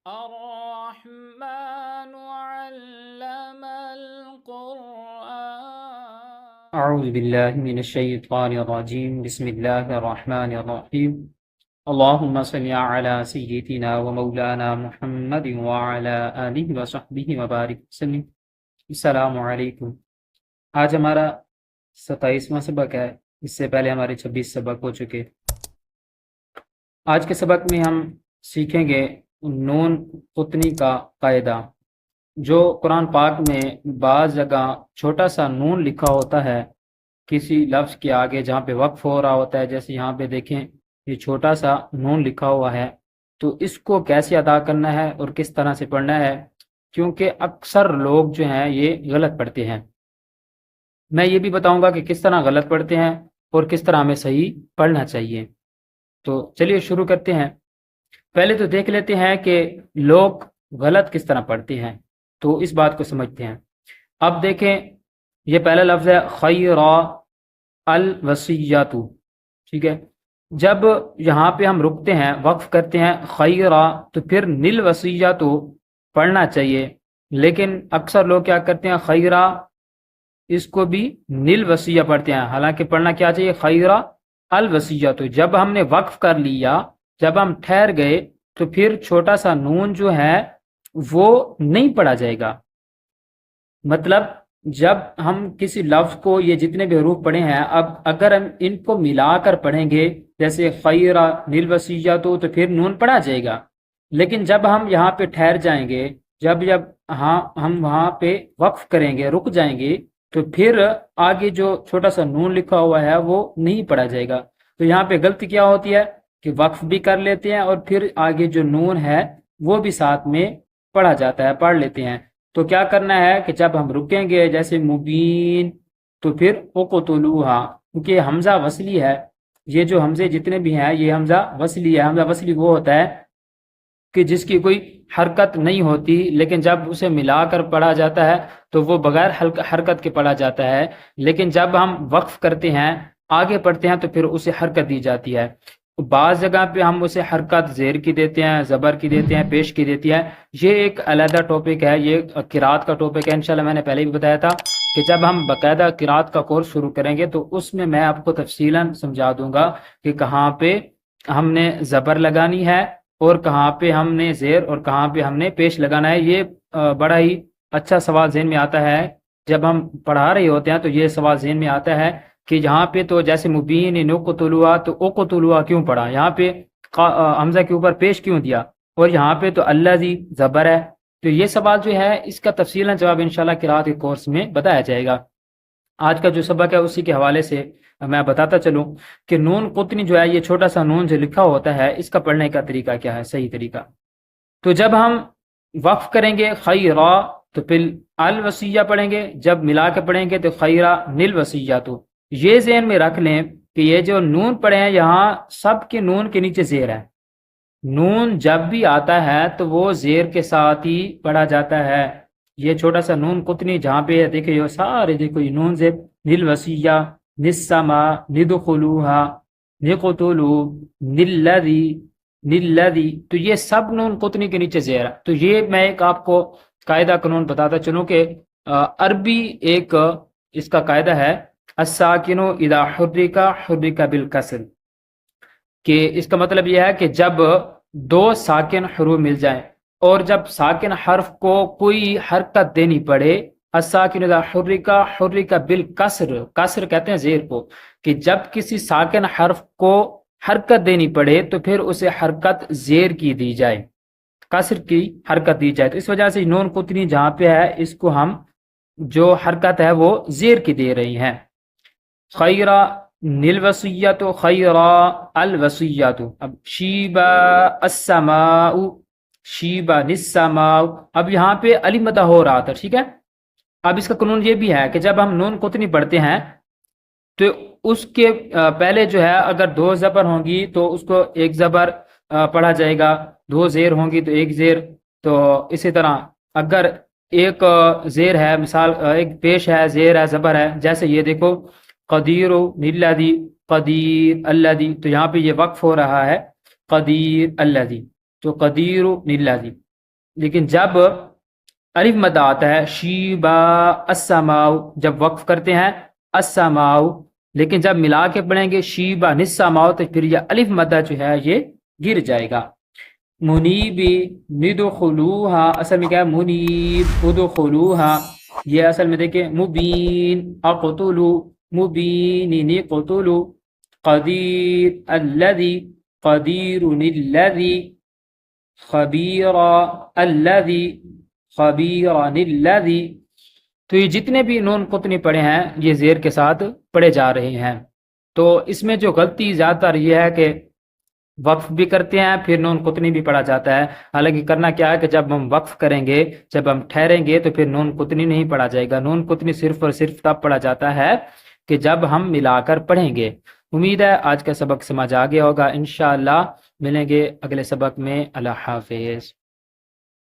الرحمن علم القرآن اعوذ باللہ من الشیطان الرجیم بسم اللہ الرحمن الرحیم اللہم صلی علی سیدنا و مولانا محمد وعلی آلہ وصحبہ وبارک وسلم۔ السلام علیکم۔ آج ہمارا 27واں سبق ہے، اس سے پہلے ہمارے 26 سبق ہو چکے۔ آج کے سبق میں ہم سیکھیں گے نون قطنی کا قاعدہ، جو قرآن پاک میں بعض جگہ چھوٹا سا نون لکھا ہوتا ہے کسی لفظ کے آگے جہاں پہ وقف ہو رہا ہوتا ہے، جیسے یہاں پہ دیکھیں یہ چھوٹا سا نون لکھا ہوا ہے، تو اس کو کیسے ادا کرنا ہے اور کس طرح سے پڑھنا ہے، کیونکہ اکثر لوگ جو ہیں یہ غلط پڑھتے ہیں۔ میں یہ بھی بتاؤں گا کہ کس طرح غلط پڑھتے ہیں اور کس طرح ہمیں صحیح پڑھنا چاہیے۔ تو چلیے شروع کرتے ہیں۔ پہلے تو دیکھ لیتے ہیں کہ لوگ غلط کس طرح پڑھتے ہیں، تو اس بات کو سمجھتے ہیں۔ اب دیکھیں یہ پہلا لفظ ہے خیرا الوصیۃ، ٹھیک ہے۔ جب یہاں پہ ہم رکتے ہیں، وقف کرتے ہیں خیرا، تو پھر نل وصیۃ پڑھنا چاہیے، لیکن اکثر لوگ کیا کرتے ہیں خیرا اس کو بھی نل وصیہ پڑھتے ہیں، حالانکہ پڑھنا کیا چاہیے خیرا الوصیۃ۔ جب ہم نے وقف کر لیا، جب ہم ٹھہر گئے، تو پھر چھوٹا سا نون جو ہے وہ نہیں پڑھا جائے گا۔ مطلب جب ہم کسی لفظ کو، یہ جتنے بھی حروف پڑھے ہیں، اب اگر ہم ان کو ملا کر پڑھیں گے جیسے خیرا نیل وصیہ تو پھر نون پڑھا جائے گا، لیکن جب ہم یہاں پہ ٹھہر جائیں گے، جب ہم وہاں پہ وقف کریں گے، رک جائیں گے، تو پھر آگے جو چھوٹا سا نون لکھا ہوا ہے وہ نہیں پڑھا جائے گا۔ تو یہاں پہ غلطی کیا ہوتی ہے کہ وقف بھی کر لیتے ہیں اور پھر آگے جو نون ہے وہ بھی ساتھ میں پڑھا جاتا ہے، پڑھ لیتے ہیں۔ تو کیا کرنا ہے کہ جب ہم رکیں گے جیسے مبین، تو پھر اقتلوہا، کیونکہ یہ حمزہ وصلی ہے، یہ جو حمزے جتنے بھی ہیں یہ حمزہ وصلی ہے۔ حمزہ وصلی وہ ہوتا ہے کہ جس کی کوئی حرکت نہیں ہوتی، لیکن جب اسے ملا کر پڑھا جاتا ہے تو وہ بغیر حرکت کے پڑھا جاتا ہے، لیکن جب ہم وقف کرتے ہیں، آگے پڑھتے ہیں، تو پھر اسے حرکت دی جاتی ہے۔ بعض جگہ پہ ہم اسے حرکت زیر کی دیتے ہیں، زبر کی دیتے ہیں، پیش کی دیتی ہے۔ یہ ایک علیحدہ ٹاپک ہے، یہ قرات کا ٹاپک ہے، انشاءاللہ میں نے پہلے بھی بتایا تھا کہ جب ہم باقاعدہ قرات کا کورس شروع کریں گے تو اس میں آپ کو تفصیلاً سمجھا دوں گا کہ کہاں پہ ہم نے زبر لگانی ہے اور کہاں پہ ہم نے زیر اور کہاں پہ ہم نے پیش لگانا ہے۔ یہ بڑا ہی اچھا سوال ذہن میں آتا ہے، جب ہم پڑھا رہے ہوتے ہیں تو یہ سوال ذہن میں آتا ہے کہ یہاں پہ تو جیسے مبین نقتلوا، تو اقتلوا کیوں پڑھا، یہاں پہ حمزہ کے اوپر پیش کیوں دیا، اور یہاں پہ تو الذی زبر ہے۔ تو یہ سوال جو ہے اس کا تفصیلاً جواب انشاءاللہ قرات کے کورس میں بتایا جائے گا۔ آج کا جو سبق ہے اسی کے حوالے سے میں بتاتا چلوں کہ نون قطنی جو ہے، یہ چھوٹا سا نون جو لکھا ہوتا ہے، اس کا پڑھنے کا طریقہ کیا ہے، صحیح طریقہ۔ تو جب ہم وقف کریں گے خیرا، تو پھر الوصیہ پڑھیں گے، جب ملا کے پڑھیں گے تو خیرا نیل وصیہ۔ تو یہ ذہن میں رکھ لیں کہ یہ جو نون پڑھے ہیں یہاں سب کے نون کے نیچے زیر ہے۔ نون جب بھی آتا ہے تو وہ زیر کے ساتھ ہی پڑھا جاتا ہے۔ یہ چھوٹا سا نون قطنی جہاں پہ دیکھیں، یہ سارے دیکھو یہ نون زیر، نیل وصیہ، نسما، ندخلوہا، نقتلو، نلذی، نلذی، تو یہ سب نون قطنی کے نیچے زیر ہے۔ تو یہ میں ایک آپ کو قاعدہ قانون بتاتا چلوں کہ عربی ایک اس کا قاعدہ ہے الساکن اذا حرک حرک بالکسر، کہ اس کا مطلب یہ ہے کہ جب دو ساکن حروف مل جائیں اور جب ساکن حرف کو کوئی حرکت دینی پڑے، الساکن اذا حرک حرک بالکسر، کسر کہتے ہیں زیر کو، کہ جب کسی ساکن حرف کو حرکت دینی پڑے تو پھر اسے حرکت زیر کی دی جائے، کسر کی حرکت دی جائے۔ تو اس وجہ سے نون قطنی جہاں پہ ہے اس کو ہم جو حرکت ہے وہ زیر کی دے رہی ہیں۔ خیرا نیل وصیۃ خیرا الوصیۃ۔ اب شیبا السماء، شیبا نسماء، اب یہاں پہ علی مدہ ہو رہا تھا، ٹھیک ہے۔ اب اس کا قانون یہ بھی ہے کہ جب ہم نون قطنی پڑھتے ہیں تو اس کے پہلے جو ہے اگر دو زبر ہوں گی تو اس کو ایک زبر پڑھا جائے گا، دو زیر ہوں گی تو ایک زیر۔ تو اسی طرح اگر ایک زیر ہے، مثال ایک پیش ہے، زیر ہے، زبر ہے، جیسے یہ دیکھو قدیر الذی، قدیر الذی، تو یہاں پہ یہ وقف ہو رہا ہے قدیر الذی، تو قدیر الذی۔ لیکن جب الف مد آتا ہے شیبا السماؤ، جب وقف کرتے ہیں السماؤ، لیکن جب ملا کے پڑھیں گے شیبا نسماؤ تو پھر یہ الف مدہ جو ہے یہ گر جائے گا۔ منیبی ندخلوہا، اصل میں کیا ہے منیب ادخلوہا، یہ اصل میں دیکھیں مبین اقتلو مبین قتلو، قدیر الذی قدیر الذی خبیرا الذی خبیرا الذی، تو یہ جتنے بھی نون قطنی پڑھے ہیں یہ زیر کے ساتھ پڑھے جا رہے ہیں۔ تو اس میں جو غلطی زیادہ تر یہ ہے کہ وقف بھی کرتے ہیں پھر نون قطنی بھی پڑھا جاتا ہے، حالانکہ کرنا کیا ہے کہ جب ہم وقف کریں گے، جب ہم ٹھہریں گے تو پھر نون قطنی نہیں پڑھا جائے گا، نون قطنی صرف اور صرف تب پڑھا جاتا ہے کہ جب ہم ملا کر پڑھیں گے۔ امید ہے آج کا سبق سمجھ آ گیا ہوگا، انشاءاللہ ملیں گے اگلے سبق میں۔ اللہ حافظ۔